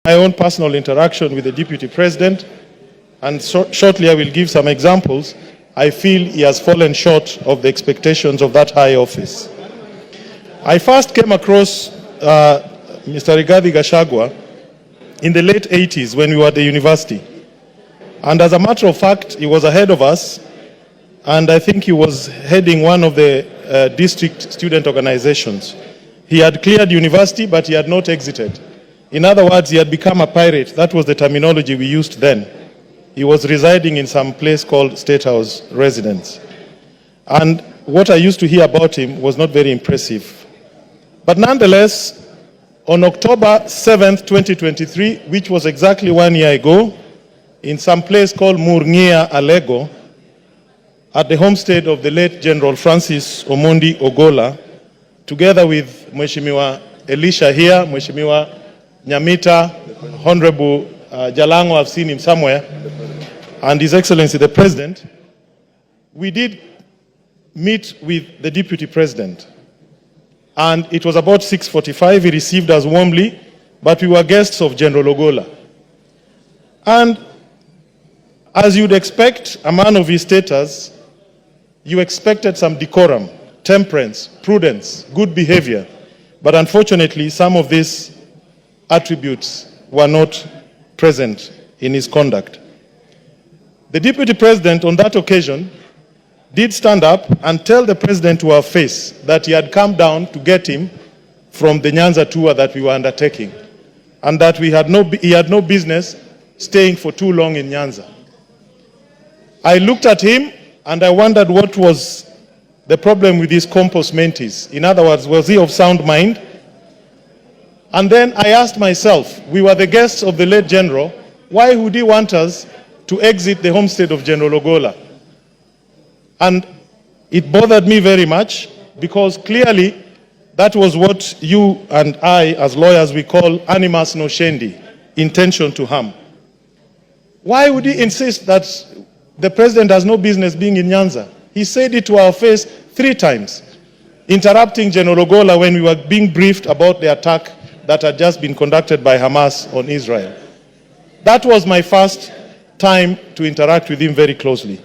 my own personal interaction with the Deputy President, and shortly I will give some examples, I feel he has fallen short of the expectations of that high office. I first came across Mr. Gachagua in the late 80s when we were at the university. And as a matter of fact, he was ahead of us, and I think he was heading one of the district student organizations. He had cleared university, but he had not exited. In other words, he had become a pirate. That was the terminology we used then. He was residing in some place called State House Residence. And what I used to hear about him was not very impressive. But nonetheless, on October 7th, 2023, which was exactly 1 year ago, in some place called Murngia, Alego, at the homestead of the late General Francis Omondi Ogola, together with Mheshimiwa Elisha here, Mheshimiwa Nyamita, Honorable Jalango, I've seen him somewhere, and His Excellency the President, we did meet with the Deputy President. And it was about 6:45, he received us warmly, but we were guests of General Ogola. And as you'd expect, a man of his status, you expected some decorum, temperance, prudence, good behavior. But unfortunately, some of these attributes were not present in his conduct. The Deputy President on that occasion did stand up and tell the President to our face that he had come down to get him from the Nyanza tour that we were undertaking, and that he had no business staying for too long in Nyanza. I looked at him and I wondered what was the problem with his compos mentis. In other words, was he of sound mind? And then I asked myself, we were the guests of the late General, why would he want us to exit the homestead of General Ogola? And it bothered me very much, because clearly that was what you and I, as lawyers, we call animus nocendi, intention to harm. Why would he insist that the President has no business being in Nyanza? He said it to our face 3 times, interrupting General Ogola when we were being briefed about the attack that had just been conducted by Hamas on Israel. That was my first time to interact with him very closely.